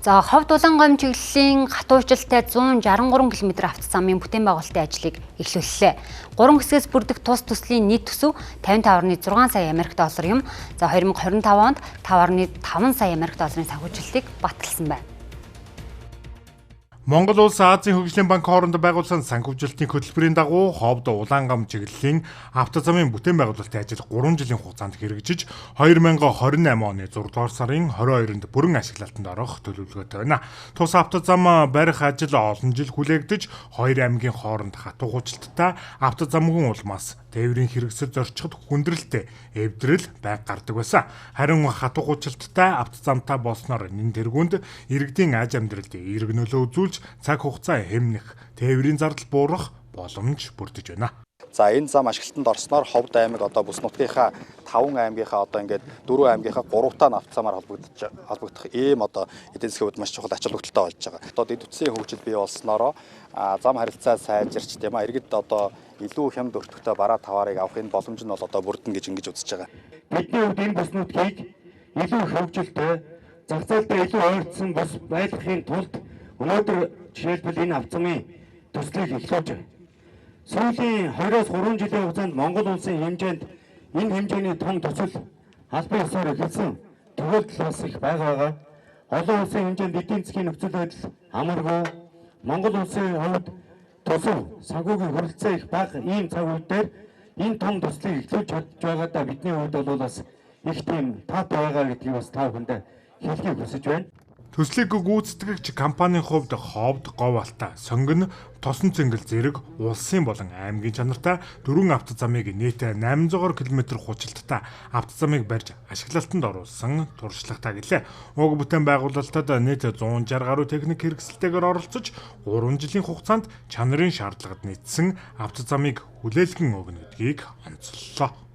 За Ховд Улаангомь чиглэлийн хатуучлалтай 163 км автозамын бүтээн байгуулалтын ажлыг эхлүүллээ. 3 хэсгээс бүрдэх тус төслийн нийт төсөв 55.6 сая Америк доллар юм. За 2025 онд 5.5 сая Америк долларын санхүүжилтийг баталсан байна. Монгол улс Азийн хөгжлийн банк хоорондоо байгуулсан санхүүжилтийн хөтөлбөрийн дагуу Ховд Улаангомь чиглэлийн автозамын бүтээн байгуулалтын ажил 3 жилийн хугацаанд хэрэгжиж 2028 оны 6 дугаар сарын 22-нд бүрэн ашиглалтанд орох төлөвлөгөөтэй байна. Тус автозам барих ажил олон жил хүлээгдэж 2 аймгийн хооронд хатуу хуучилттай автозамгийн улмаас тээврийн хэрэгсэл зорчиход хүндрэлтэй эвдрэл байг гардаг байсан. Харин хатуу хуучилттай автозамтай болсноор энэ тэргуунд иргэдийн аж амьдралд эерэг нөлөө үзүүлж цаг хугацаа хэмнэх тээврийн зардал буурах боломж бүрдэж байна. За энэ зам ашиглалтанд орсноор Ховд аймаг одоо бүс нутгийнхаа 5 аймгийнхаа одоо ингээд 4 аймгийнхаа 3 таа автозамаар холбогдох ийм одоо эдийн засгийн хувьд маш чухал ач холбогдолтой болж байгаа. Одоо дэд утсын хөгжил бий болсноороо зам харилцаа сайжирч тийм аа иргэд одоо илүү хямд өртөгтэй бараа таваарыг авах энэ боломж нь бол одоо бүрдэн гэж ингэж үзэж байгаа. Бидний хувьд энэ бүс нутгийг илүү хөгжилтэй, зах зээлтэй илүү ойртсон бус байлгахын тулд өнөөдөр жишээлбэл энэ автозамын төслийг эхлүүлж байна. Сүүлийн 2-3 жилийн хугацаанд Монгол улсын хэмжээнд энэ хэмжээний том төсөл албан ёсоор эхэлсэн тохиолдол бас их байгаа. Олон улсын хэмжээнд эдийн засгийн нөхцөл байдал амаргүй, Монгол улсын хувьд төсөв санхүүгийн хүрэлцээ их бага ийм цаг үе дээр энэ том төслийг эхлүүлж чадж байгаадаа бидний хувьд бол бас их тийм таатай байгаа гэдгийг бас та бүхэндээ хэлхийг хүсэж байна. Төслийг гүйцэтгэгч компанийн хувьд Ховд, Говьалтай, Сонгон, Тосон Цэнгэл зэрэг улсын болон аймгийн чанартай 4 автозамыг нийт 800 км хуучилттай автозамыг барьж ашиглалтанд оруулсан туршлагатай гэлээ. Уг бүтээн байгуулалтад нийт 160 гаруй техник хэрэгсэлтэйгээр оролцож 3 жилийн хугацаанд чанарын шаардлагад нийцсэн автозамыг хүлээлгэн өгнө гэдгийг онцоллоо.